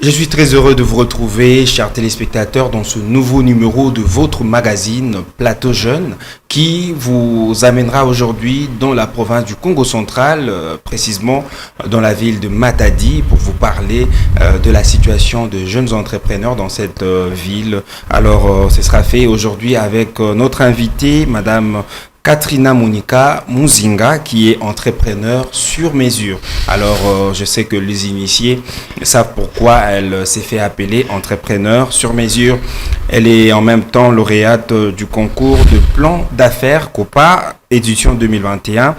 Je suis très heureux de vous retrouver, chers téléspectateurs, dans ce nouveau numéro de votre magazine Plateau Jeune qui vous amènera aujourd'hui dans la province du Congo central, précisément dans la ville de Matadi, pour vous parler de la situation de jeunes entrepreneurs dans cette ville. Alors, ce sera fait aujourd'hui avec notre invitée, Madame Katrina Monika Muzinga, qui est entrepreneur sur mesure. Alors, je sais que les initiés savent pourquoi elle s'est fait appeler entrepreneur sur mesure. Elle est en même temps lauréate du concours de plan d'affaires COPA édition 2021.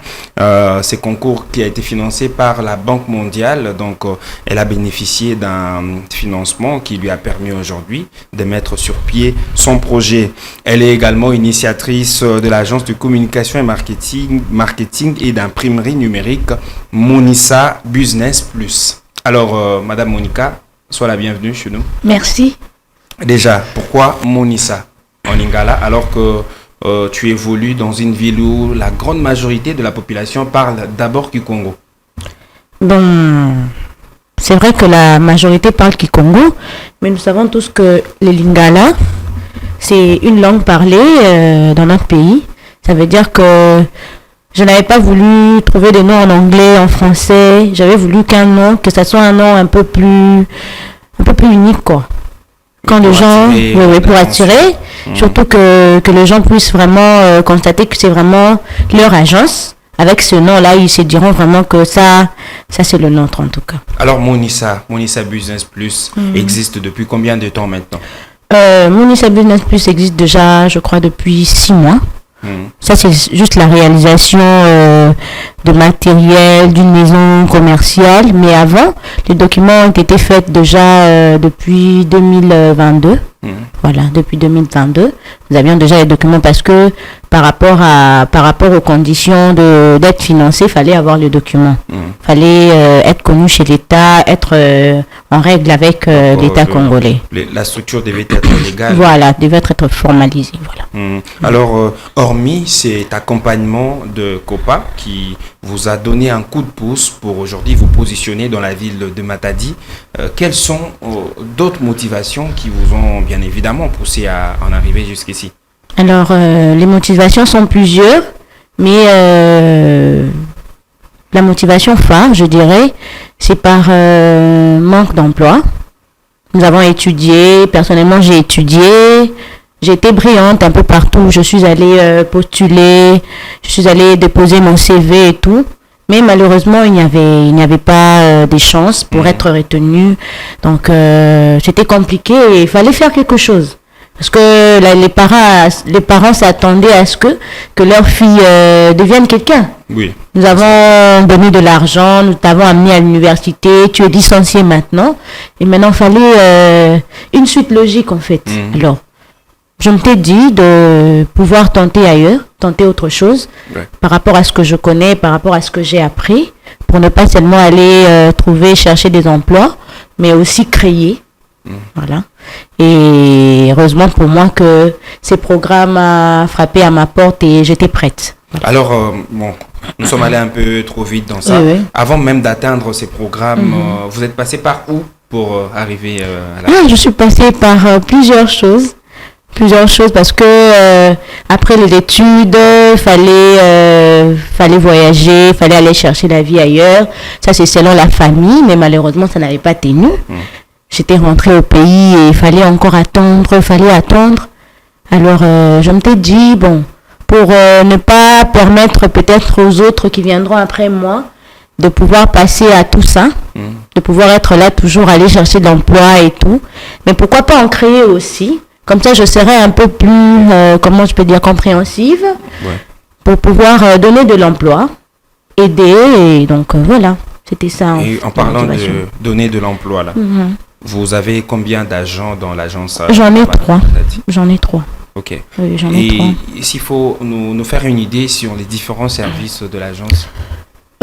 C'est concours qui a été financé par la Banque mondiale. Donc, elle a bénéficié d'un financement qui lui a permis aujourd'hui de mettre sur pied son projet. Elle est également initiatrice de l'agence de communication et marketing et d'imprimerie numérique Monissa Business Plus. Alors, Madame Monika, sois la bienvenue chez nous. Merci. Déjà, pourquoi Monissa en lingala alors que tu évolues dans une ville où la grande majorité de la population parle d'abord Kikongo? Bon, c'est vrai que la majorité parle Kikongo, mais nous savons tous que le lingala, c'est une langue parlée dans notre pays. Ça veut dire que je n'avais pas voulu trouver des noms en anglais, en français. J'avais voulu qu'un nom, que ça soit un nom un peu plus unique, quoi. Quand les gens, pour attirer, surtout que les gens puissent vraiment constater que c'est vraiment leur agence. Avec ce nom-là, ils se diront vraiment que ça c'est le nôtre en tout cas. Alors Monissa Business Plus existe depuis combien de temps maintenant? Monissa Business Plus existe déjà, je crois, depuis 6 mois. Ça, c'est juste la réalisation de matériel d'une maison commerciale. Mais avant, les documents ont été faits déjà depuis 2022. Voilà, depuis 2022. Nous avions déjà les documents parce que par rapport aux conditions d'être financé, il fallait avoir les documents. Il fallait être connu chez l'État, être en règle avec l'État congolais. La structure devait être légale. Voilà, devait être formalisée. Voilà. Alors, hormis cet accompagnement de COPA qui vous a donné un coup de pouce pour aujourd'hui vous positionner dans la ville de Matadi, quelles sont d'autres motivations qui vous ont bien évidemment poussé à en arriver jusqu'ici? Alors, les motivations sont plusieurs, mais la motivation phare, je dirais, c'est par manque d'emploi. Nous avons étudié, personnellement j'ai étudié, j'ai été brillante un peu partout, je suis allée postuler, je suis allée déposer mon CV et tout, mais malheureusement il n'y avait pas des chances pour être retenue, donc c'était compliqué et il fallait faire quelque chose. Parce que là, les parents s'attendaient à ce que leur fille devienne quelqu'un. Oui. Nous avons donné de l'argent, nous t'avons amené à l'université, tu es licencié maintenant. Et maintenant, il fallait une suite logique en fait. Alors, je m'étais dit de pouvoir tenter ailleurs, tenter autre chose, par rapport à ce que je connais, par rapport à ce que j'ai appris, pour ne pas seulement aller chercher des emplois, mais aussi créer. Voilà. Et heureusement pour moi que ces programmes a frappé à ma porte et j'étais prête. Voilà. Alors, nous sommes allés un peu trop vite dans ça. Oui. Avant même d'atteindre ces programmes, vous êtes passé par où pour arriver à la... Je suis passée par plusieurs choses parce que après les études, fallait voyager, fallait aller chercher la vie ailleurs. Ça c'est selon la famille, mais malheureusement ça n'avait pas tenu. J'étais rentrée au pays et il fallait encore attendre. Alors, je m'étais dit, pour ne pas permettre peut-être aux autres qui viendront après moi de pouvoir passer à tout ça, de pouvoir être là, toujours aller chercher de l'emploi et tout. Mais pourquoi pas en créer aussi? Comme ça, je serais un peu plus, compréhensive pour pouvoir donner de l'emploi, aider. Et donc, voilà, c'était ça. Et en parlant de donner de l'emploi, là. Vous avez combien d'agents dans l'agence? J'en ai 3. Ok. Oui, j'en ai 3. Et s'il faut nous faire une idée sur les différents services de l'agence?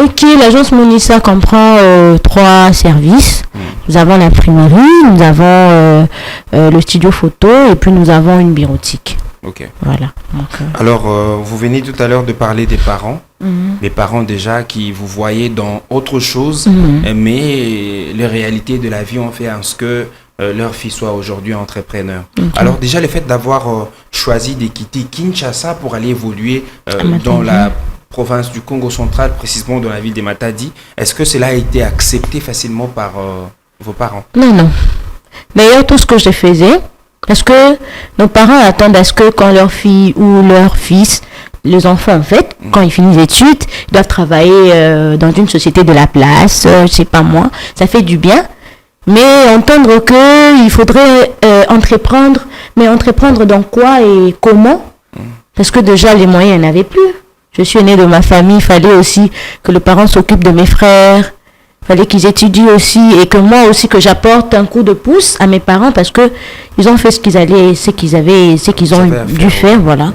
Ok, l'agence Monissa comprend 3 services. Nous avons l'imprimerie, nous avons le studio photo et puis nous avons une bureautique. Ok. Voilà. Donc, alors, vous venez tout à l'heure de parler des parents. Les parents déjà qui vous voyaient dans autre chose, mais les réalités de la vie ont fait en ce que leur fils soit aujourd'hui entrepreneur. Alors déjà, le fait d'avoir choisi de quitter Kinshasa pour aller évoluer dans la province du Congo central, précisément dans la ville de Matadi, est-ce que cela a été accepté facilement par vos parents? Non. D'ailleurs, tout ce que je faisais, parce que nos parents attendent à ce que quand leur fille ou leur fils, les enfants en fait, quand ils finissent les études, ils doivent travailler dans une société de la place, je sais pas moi, ça fait du bien. Mais entendre qu'il faudrait entreprendre, mais entreprendre dans quoi et comment? Parce que déjà les moyens, il n'y en avait plus. Je suis née de ma famille, il fallait aussi que les parents s'occupent de mes frères, il fallait qu'ils étudient aussi et que moi aussi que j'apporte un coup de pouce à mes parents parce que ils ont fait ce qu'ils ont dû faire, voilà.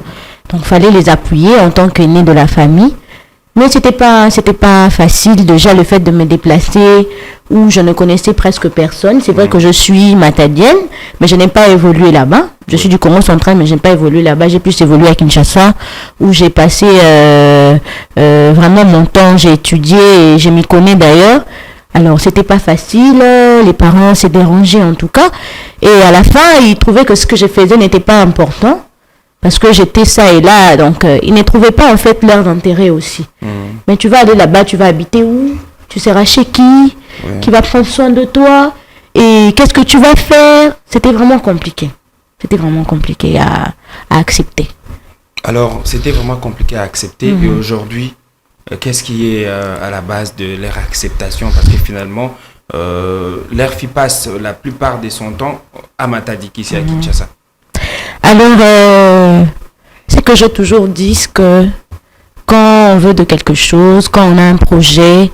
Donc il fallait les appuyer en tant qu'aînés de la famille. Mais c'était pas facile déjà le fait de me déplacer où je ne connaissais presque personne. C'est vrai que je suis matadienne, mais je n'ai pas évolué là-bas. Je suis du Congo central, mais je n'ai pas évolué là-bas. J'ai plus évolué à Kinshasa où j'ai passé vraiment mon temps, j'ai étudié et je m'y connais d'ailleurs. Alors c'était pas facile, les parents s'est dérangés en tout cas. Et à la fin, ils trouvaient que ce que je faisais n'était pas important. Parce que j'étais ça et là, donc ils ne trouvaient pas en fait leur intérêt aussi. Mais tu vas aller là-bas, tu vas habiter où? Tu seras chez qui? Qui va prendre soin de toi? Et qu'est-ce que tu vas faire? C'était vraiment compliqué. C'était vraiment compliqué à accepter. Alors, c'était vraiment compliqué à accepter. Et aujourd'hui, qu'est-ce qui est à la base de leur acceptation? Parce que finalement, leur fille passe la plupart de son temps à Matadi, ici à Kinshasa. Alors, c'est que j'ai toujours dit que quand on veut de quelque chose, quand on a un projet,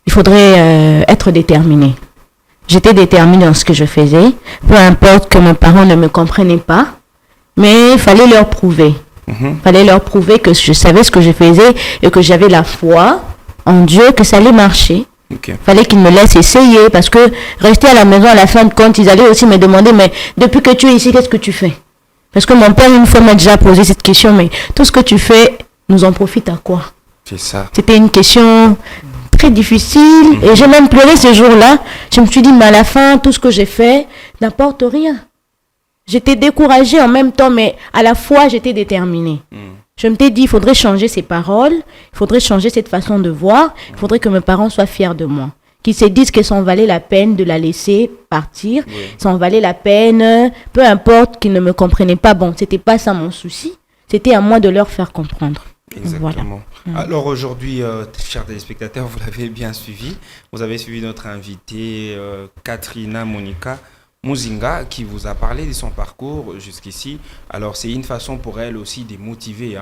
il faudrait être déterminé. J'étais déterminée dans ce que je faisais, peu importe que mes parents ne me comprenaient pas, mais il fallait leur prouver. Il fallait leur prouver que je savais ce que je faisais et que j'avais la foi en Dieu, que ça allait marcher. Il fallait qu'ils me laissent essayer parce que rester à la maison à la fin de compte, ils allaient aussi me demander, mais depuis que tu es ici, qu'est-ce que tu fais? Parce que mon père, une fois, m'a déjà posé cette question, mais tout ce que tu fais, nous en profite à quoi? C'est ça. C'était une question très difficile et j'ai même pleuré ce jour-là. Je me suis dit, mais à la fin, tout ce que j'ai fait n'apporte rien. J'étais découragée en même temps, mais à la fois, j'étais déterminée. Je me suis dit, il faudrait changer ces paroles, il faudrait changer cette façon de voir, il faudrait que mes parents soient fiers de moi. Qu'ils se disent que ça en valait la peine de la laisser partir, ça en valait la peine, peu importe qu'ils ne me comprenaient pas. Bon, c'était pas ça mon souci, c'était à moi de leur faire comprendre. Exactement. Voilà. Alors aujourd'hui, chers téléspectateurs, vous l'avez bien suivi. Vous avez suivi notre invitée Katrina Monica Muzinga qui vous a parlé de son parcours jusqu'ici. Alors c'est une façon pour elle aussi de motiver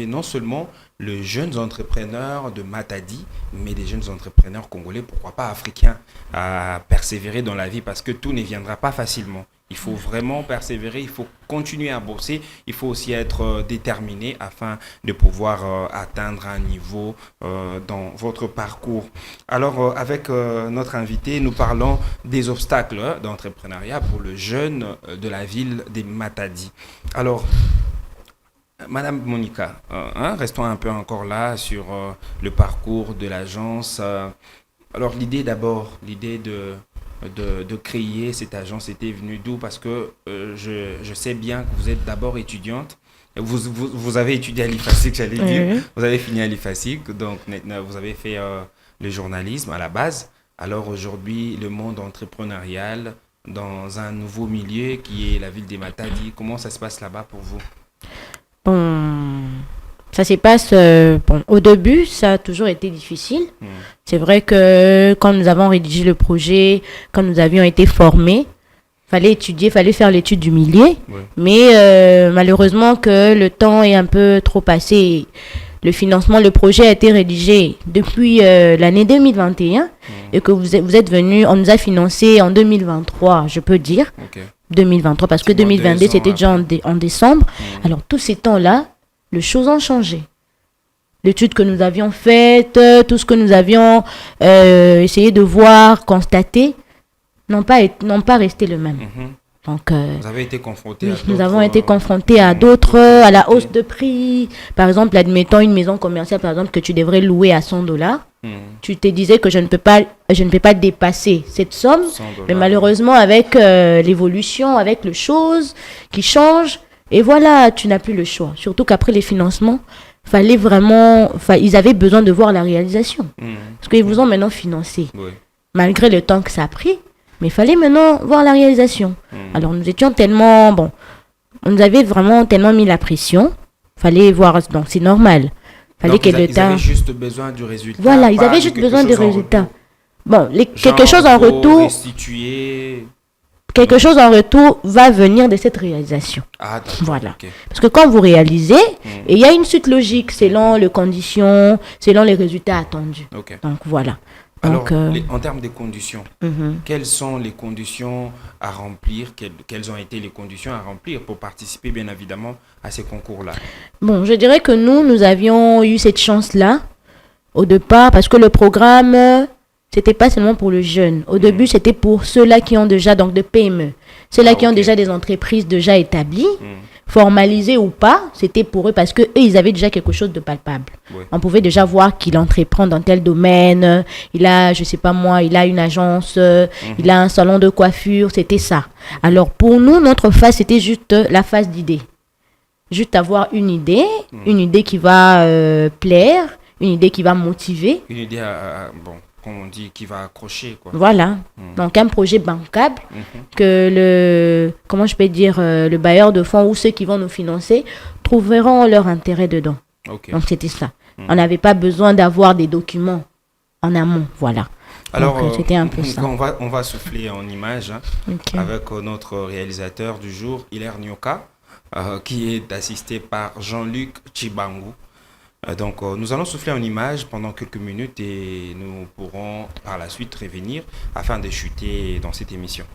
non seulement les jeunes entrepreneurs de Matadi, mais des jeunes entrepreneurs congolais, pourquoi pas africains, à persévérer dans la vie parce que tout ne viendra pas facilement. Il faut vraiment persévérer, il faut continuer à bosser, il faut aussi être déterminé afin de pouvoir atteindre un niveau dans votre parcours. Alors, avec notre invité, nous parlons des obstacles d'entrepreneuriat pour le jeune de la ville de Matadi. Alors, Madame Monica, restons un peu encore là sur le parcours de l'agence. Alors, l'idée de créer cette agence était venue d'où? Parce que je sais bien que vous êtes d'abord étudiante. Vous avez étudié à l'IFASIC, j'allais dire. Vous avez fini à l'IFASIC, donc vous avez fait le journalisme à la base. Alors aujourd'hui, le monde entrepreneurial dans un nouveau milieu qui est la ville de Matadi, comment ça se passe là-bas pour vous? Bon, ça se passe, au début, ça a toujours été difficile. C'est vrai que quand nous avons rédigé le projet, quand nous avions été formés, fallait étudier, fallait faire l'étude du milieu. Mais malheureusement que le temps est un peu trop passé. Le financement, le projet a été rédigé depuis l'année 2021 et que vous êtes venus, on nous a financé en 2023, je peux dire. 2023, parce que 2022, c'était déjà en décembre. Alors, tous ces temps-là, les choses ont changé. L'étude que nous avions faite, tout ce que nous avions essayé de voir, constater, n'ont pas resté le même. Donc, vous avez été confronté à nous d'autres, avons été confrontés à d'autres, à la hausse de prix. Par exemple, admettons une maison commerciale, par exemple, que tu devrais louer à $100. Tu te disais que je ne peux pas dépasser cette somme. Mais malheureusement, avec l'évolution, avec les choses qui changent, et voilà, tu n'as plus le choix. Surtout qu'après les financements, ils avaient besoin de voir la réalisation. Parce qu'ils vous ont maintenant financé. Oui. Malgré le temps que ça a pris, mais il fallait maintenant voir la réalisation. Alors nous étions tellement, on nous avait vraiment tellement mis la pression. Fallait voir, donc c'est normal. Fallait Donc, que le ils temps. avaient juste besoin du résultat. Voilà, ils pas avaient de juste quelque besoin du chose en résultat. retour. Bon, quelque Genre, chose en faut retour, restituer. quelque chose en retour va venir de cette réalisation. Ah, d'accord. Voilà. Ok. Parce que quand vous réalisez, et il y a une suite logique selon les conditions, selon les résultats attendus. Ok. Donc voilà. Alors, Donc, en termes des conditions, quelles sont les conditions à remplir, quelles ont été les conditions à remplir pour participer, bien évidemment, à ces concours-là? Bon, je dirais que nous avions eu cette chance-là au départ parce que le programme, c'était pas seulement pour le jeune. Au début, c'était pour ceux-là qui ont déjà, donc de PME, ceux-là qui ont déjà des entreprises déjà établies, formalisées ou pas, c'était pour eux parce que eux, ils avaient déjà quelque chose de palpable. Oui. On pouvait déjà voir qu'il entreprend dans tel domaine, il a, je sais pas moi, il a une agence, il a un salon de coiffure, c'était ça. Alors pour nous, notre phase, c'était juste la phase d'idée. Juste avoir une idée qui va plaire, une idée qui va motiver. Une idée, comme on dit, qui va accrocher, quoi. Voilà. Donc un projet bancable que comment je peux dire, le bailleur de fonds ou ceux qui vont nous financer trouveront leur intérêt dedans. Ok. Donc c'était ça. On n'avait pas besoin d'avoir des documents en amont, voilà. Alors, donc, c'était un peu ça. On va souffler en image Ok. avec notre réalisateur du jour, Hilaire Nyoka, qui est assisté par Jean-Luc Chibangu. Donc, nous allons souffler en image pendant quelques minutes et nous pourrons par la suite revenir afin de chuter dans cette émission.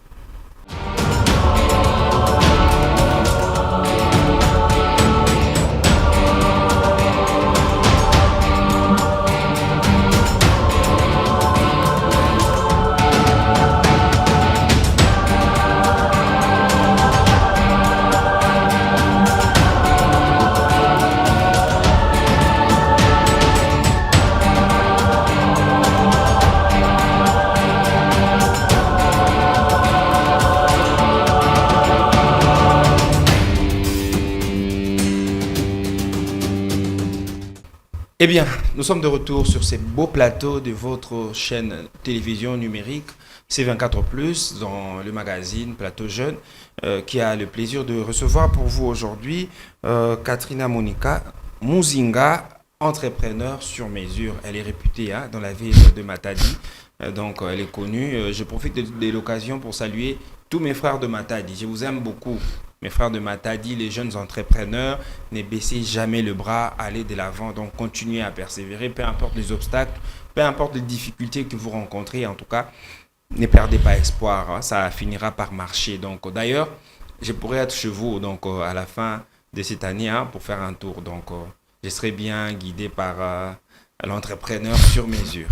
Eh bien, nous sommes de retour sur ces beaux plateaux de votre chaîne télévision numérique C24+, dans le magazine Plateau Jeune, qui a le plaisir de recevoir pour vous aujourd'hui Katrina Monica Muzinga, entrepreneur sur mesure. Elle est réputée dans la ville de Matadi, donc elle est connue. Je profite de l'occasion pour saluer tous mes frères de Matadi. Je vous aime beaucoup. Mes frères de Matadi, les jeunes entrepreneurs, ne baissez jamais le bras, allez de l'avant, donc continuez à persévérer, peu importe les obstacles, peu importe les difficultés que vous rencontrez, en tout cas, ne perdez pas espoir, ça finira par marcher. Donc d'ailleurs, je pourrais être chez vous donc, à la fin de cette année pour faire un tour, donc je serai bien guidé par l'entrepreneur sur mesure.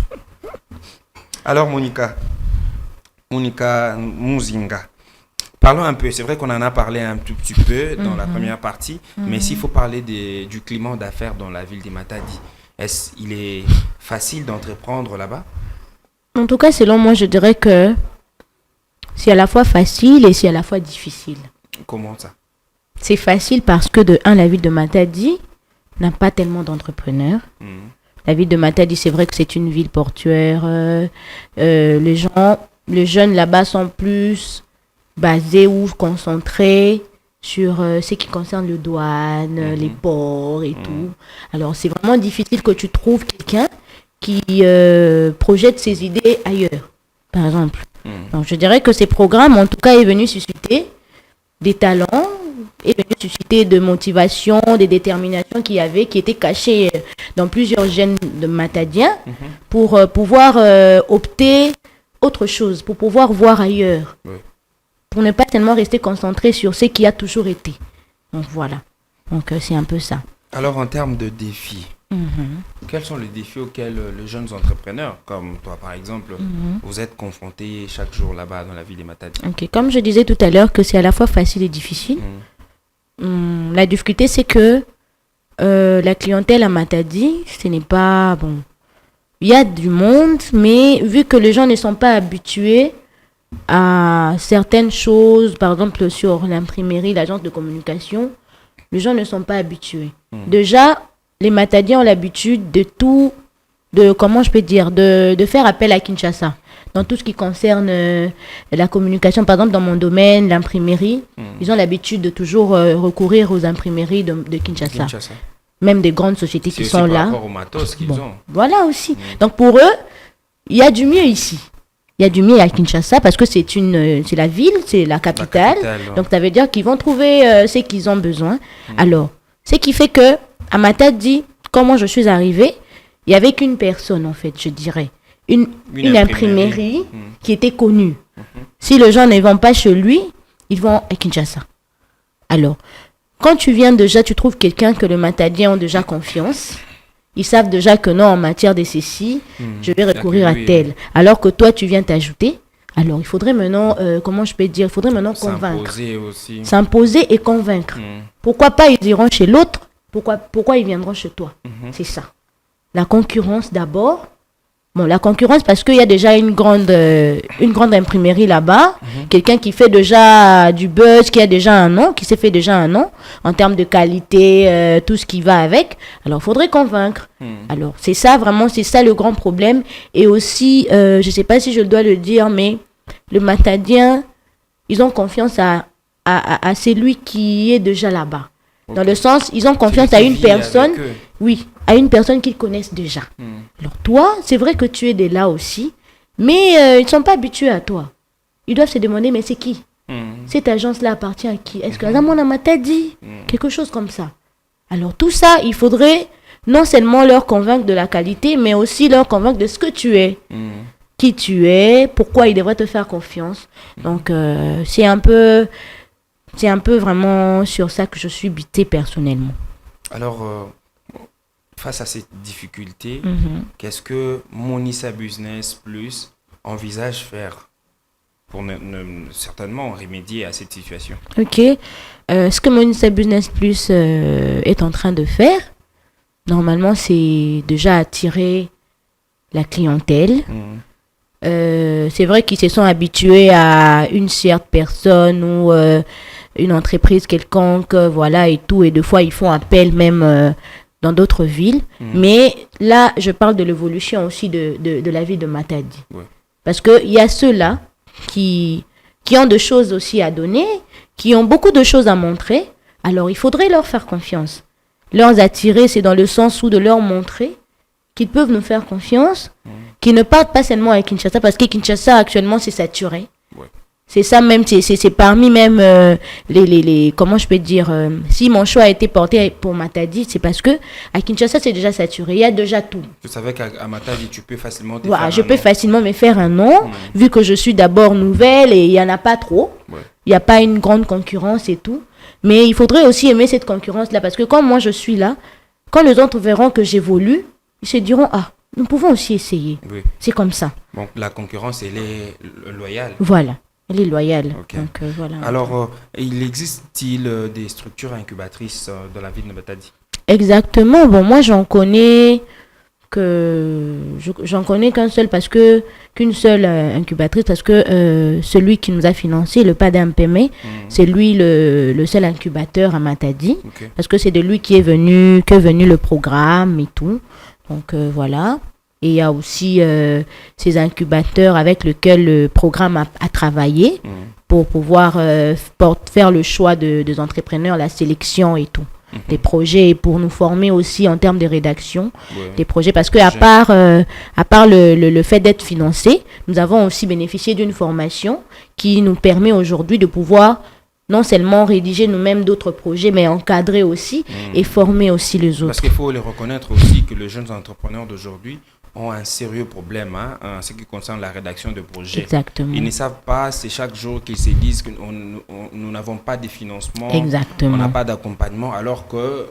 Alors Monica Muzinga, parlons un peu, c'est vrai qu'on en a parlé un tout petit peu dans la première partie, mais s'il faut parler du climat d'affaires dans la ville de Matadi, est-ce qu'il est facile d'entreprendre là-bas? En tout cas, selon moi, je dirais que c'est à la fois facile et c'est à la fois difficile. Comment ça? C'est facile parce que la ville de Matadi n'a pas tellement d'entrepreneurs. La ville de Matadi, c'est vrai que c'est une ville portuaire. Les jeunes là-bas sont plus basés ou concentrés sur ce qui concerne le douane, les ports et tout. Alors, c'est vraiment difficile que tu trouves quelqu'un qui projette ses idées ailleurs, par exemple. Donc, je dirais que ces programmes, en tout cas, est venu susciter des talents, est venu susciter de motivation, des déterminations qui étaient cachées dans plusieurs jeunes de Matadiens pour pouvoir opter autre chose, pour pouvoir voir ailleurs. Oui. Pour ne pas tellement rester concentré sur ce qui a toujours été. Donc voilà. Donc c'est un peu ça. Alors en termes de défis, Quels sont les défis auxquels les jeunes entrepreneurs, comme toi par exemple, vous êtes confrontés chaque jour là-bas dans la ville des Matadi? Ok, comme je disais tout à l'heure que c'est à la fois facile et difficile. La difficulté, c'est que la clientèle à Matadi, ce n'est pas bon. Il y a du monde, mais vu que les gens ne sont pas habitués à certaines choses, par exemple sur l'imprimerie, l'agence de communication, les gens ne sont pas habitués. Déjà, les Matadiens ont l'habitude comment je peux dire, de faire appel à Kinshasa. Dans tout ce qui concerne la communication, par exemple dans mon domaine, l'imprimerie, ils ont l'habitude de toujours recourir aux imprimeries de Kinshasa. Même des grandes sociétés qui sont là. Par rapport aux matos qu'ils ont. Voilà aussi. Donc pour eux, il y a du mieux ici. Il y a du mieux à Kinshasa parce que c'est la ville, c'est la capitale. Donc ça veut dire qu'ils vont trouver ce qu'ils ont besoin. Alors, ce qui fait que à Matadi, comment je suis arrivée, il n'y avait qu'une personne en fait, je dirais. Une imprimerie qui était connue. Si les gens ne vont pas chez lui, ils vont à Kinshasa. Alors, quand tu viens déjà, tu trouves quelqu'un que les Matadiens ont déjà confiance. Ils savent déjà que non, en matière de ceci, je vais recourir à tel. Alors que toi, tu viens t'ajouter. Alors, il faudrait maintenant, comment je peux dire, il faudrait maintenant convaincre. S'imposer aussi. S'imposer et convaincre. Pourquoi pas ils iront chez l'autre? Pourquoi ils viendront chez toi? C'est ça. La concurrence d'abord. Bon, la concurrence parce qu'il y a déjà une grande imprimerie là-bas, quelqu'un qui fait déjà du buzz, qui a déjà un nom, qui s'est fait déjà un nom en termes de qualité, tout ce qui va avec. Alors, il faudrait convaincre. Alors, c'est ça vraiment, c'est ça le grand problème. Et aussi, je ne sais pas si je dois le dire, mais le Matadien, ils ont confiance à celui qui est déjà là-bas. Okay. Dans le sens, ils ont confiance à une personne, oui, à une personne qu'ils connaissent déjà. Alors toi, c'est vrai que tu es de là aussi, mais ils ne sont pas habitués à toi. Ils doivent se demander, mais c'est qui? Cette agence-là appartient à qui? Est-ce que la mon m'a dit quelque chose comme ça? Alors tout ça, il faudrait non seulement leur convaincre de la qualité, mais aussi leur convaincre de ce que tu es. Qui tu es, pourquoi ils devraient te faire confiance. Donc c'est un peu vraiment sur ça que je suis bitée personnellement. Alors, face à ces difficultés, qu'est-ce que Monissa Business Plus envisage faire pour certainement remédier à cette situation? Ok. Ce que Monissa Business Plus est en train de faire, normalement, c'est déjà attirer la clientèle. C'est vrai qu'ils se sont habitués à une certaine personne ou une entreprise quelconque, voilà, et tout. Et des fois, ils font appel même dans d'autres villes. Mais là, je parle de l'évolution aussi de la ville de Matadi. Parce qu'il y a ceux-là qui ont des choses aussi à donner, qui ont beaucoup de choses à montrer. Alors, il faudrait leur faire confiance. Leur attirer, c'est dans le sens où de leur montrer qu'ils peuvent nous faire confiance, qu'ils ne partent pas seulement à Kinshasa, parce que Kinshasa, actuellement, c'est saturé. C'est ça même, c'est parmi même les comment je peux dire, si mon choix a été porté pour Matadi, c'est parce que à Kinshasa, c'est déjà saturé, il y a déjà tout. Tu savais qu'à Matadi, tu peux facilement te faire je peux facilement me faire un nom, vu que je suis d'abord nouvelle et il n'y en a pas trop. Il n'y a pas une grande concurrence et tout. Mais il faudrait aussi aimer cette concurrence-là, parce que quand moi je suis là, quand les autres verront que j'évolue, ils se diront, ah, nous pouvons aussi essayer. C'est comme ça. Donc la concurrence, elle est loyale. Voilà. Elle est loyale. Okay. Donc, voilà. Alors, il existe-t-il des structures incubatrices dans la ville de Matadi? Exactement. Bon, moi, j'en connais qu'un seul qu'une seule incubatrice, parce que celui qui nous a financé, le PADMPM, c'est lui le seul incubateur à Matadi. Parce que c'est de lui qu'est venu le programme et tout. Donc, voilà. Et il y a aussi ces incubateurs avec lesquels le programme a travaillé pour pouvoir faire le choix des entrepreneurs, la sélection et tout. Des projets et pour nous former aussi en termes de rédaction des projets. Parce que à part le fait d'être financé, nous avons aussi bénéficié d'une formation qui nous permet aujourd'hui de pouvoir non seulement rédiger nous-mêmes d'autres projets, mais encadrer aussi et former aussi les autres. Parce qu'il faut les reconnaître aussi que les jeunes entrepreneurs d'aujourd'hui ont un sérieux problème en ce qui concerne la rédaction de projets. Exactement. Ils ne savent pas, c'est chaque jour qu'ils se disent que nous n'avons pas de financement, exactement. On n'a pas d'accompagnement, alors que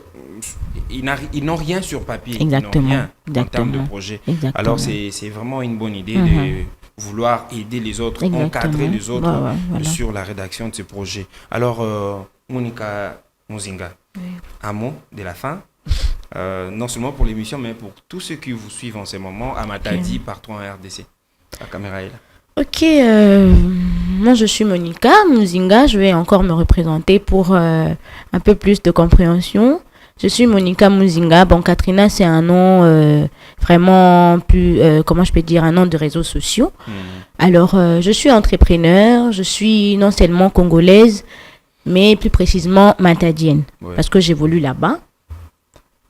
ils n'ont rien sur papier. Exactement. Ils n'ont rien en termes de Exactement. projet. Exactement. Alors, c'est vraiment une bonne idée de vouloir aider les autres, Exactement. encadrer les autres Voilà. sur la rédaction de ces projets. Alors, Monica Muzinga, un mot de la fin, non seulement pour l'émission, mais pour tous ceux qui vous suivent en ce moment, à Matadi, partout en RDC. La caméra est là. Ok, moi je suis Monica Muzinga, je vais encore me représenter pour un peu plus de compréhension. Je suis Monica Muzinga. Bon, Katrina, c'est un nom vraiment plus, comment je peux dire, un nom de réseaux sociaux. Alors, je suis entrepreneur, je suis non seulement congolaise, mais plus précisément matadienne, parce que j'évolue là-bas.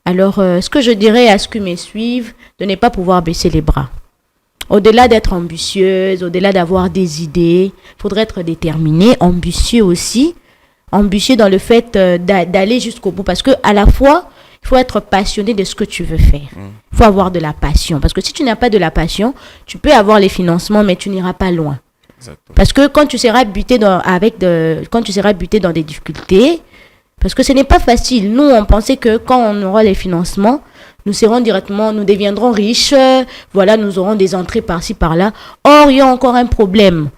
Alors, ce que je dirais à ceux qui me suivent, de ne pas pouvoir baisser les bras. Au-delà d'être ambitieuse, au-delà d'avoir des idées, il faudrait être déterminé, ambitieux aussi. Ambitieux dans le fait d'aller jusqu'au bout. Parce qu'à la fois, il faut être passionné de ce que tu veux faire. Il faut avoir de la passion. Parce que si tu n'as pas de la passion, tu peux avoir les financements, mais tu n'iras pas loin. Exactement. Parce que quand tu seras buté dans des difficultés, parce que ce n'est pas facile. Nous, on pensait que quand on aura les financements, nous deviendrons riches, voilà, nous aurons des entrées par-ci, par-là. Or, il y a encore un problème.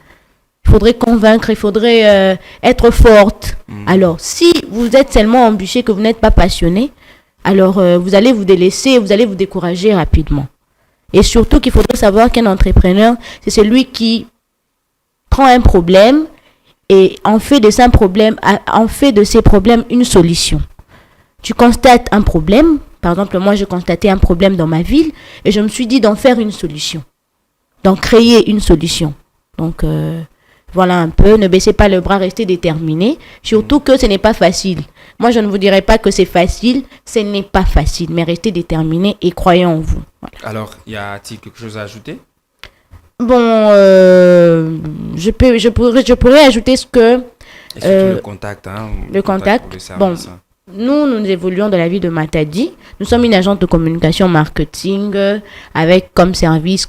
Il faudrait convaincre, il faudrait être forte. Alors, si vous êtes seulement ambitieux, que vous n'êtes pas passionné, alors vous allez vous délaisser, vous allez vous décourager rapidement. Et surtout qu'il faudrait savoir qu'un entrepreneur, c'est celui qui prend un problème et en fait de ces problèmes une solution. Tu constates un problème. Par exemple, moi, j'ai constaté un problème dans ma ville et je me suis dit d'en faire une solution, d'en créer une solution. Donc, voilà un peu, ne baissez pas le bras, restez déterminés. Surtout que ce n'est pas facile. Moi, je ne vous dirais pas que c'est facile, ce n'est pas facile, mais restez déterminés et croyez en vous. Voilà. Alors, y a-t-il quelque chose à ajouter? Bon, je pourrais ajouter ce que... Et surtout le contact. Le contact, bon... Nous évoluons dans la ville de Matadi. Nous sommes une agence de communication marketing avec comme service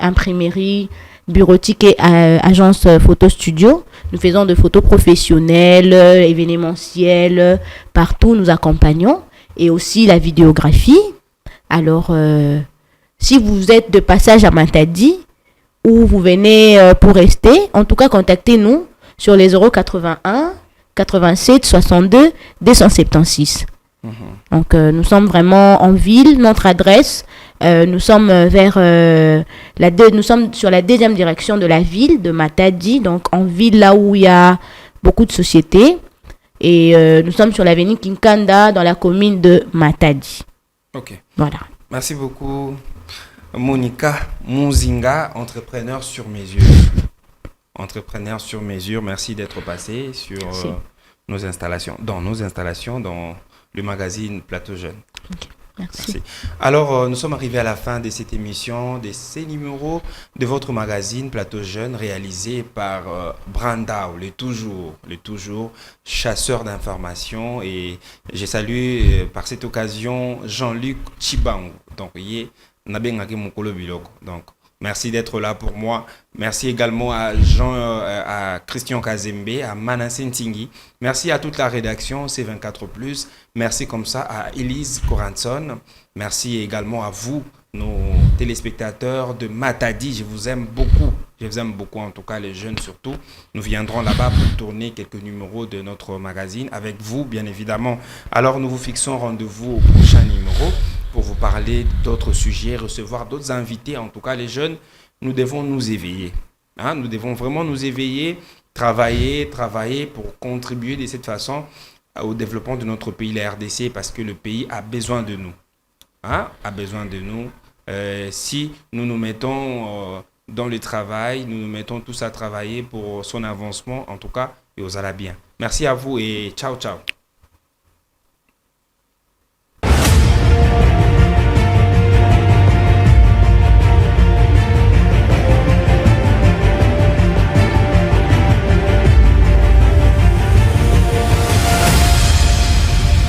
imprimerie, bureautique et agence photo studio. Nous faisons de photos professionnelles, événementielles, partout nous accompagnons. Et aussi la vidéographie. Alors, si vous êtes de passage à Matadi ou vous venez pour rester, en tout cas contactez-nous sur les 081 87 62 276. Donc nous sommes vraiment en ville. Notre adresse, nous sommes nous sommes sur la deuxième direction de la ville de Matadi, donc en ville là où il y a beaucoup de sociétés. Et nous sommes sur l'avenue Kinkanda dans la commune de Matadi. Ok. Voilà. Merci beaucoup, Monica Muzinga, entrepreneur sur mesure. Entrepreneur sur mesure, merci d'être passé sur nos installations, dans le magazine Plateau Jeune. Okay, merci. Alors, nous sommes arrivés à la fin de cette émission, de ces numéros de votre magazine Plateau Jeune, réalisé par Brandao, le toujours chasseur d'informations. Et je salue par cette occasion Jean-Luc Chibangu. Donc, merci d'être là pour moi. Merci également à Christian Kazembe, à Manassé Ntingui. Merci à toute la rédaction C24+. Merci comme ça à Elise Coranson. Merci également à vous, nos téléspectateurs de Matadi. Je vous aime beaucoup. Je vous aime beaucoup, en tout cas les jeunes surtout. Nous viendrons là-bas pour tourner quelques numéros de notre magazine avec vous, bien évidemment. Alors nous vous fixons rendez-vous au prochain numéro pour vous parler d'autres sujets, recevoir d'autres invités. En tout cas, les jeunes, nous devons nous éveiller. Nous devons vraiment nous éveiller, travailler pour contribuer de cette façon au développement de notre pays, la RDC, parce que le pays a besoin de nous. A besoin de nous. Si nous nous mettons dans le travail, nous nous mettons tous à travailler pour son avancement, en tout cas, et aux ala bien. Merci à vous et ciao, ciao.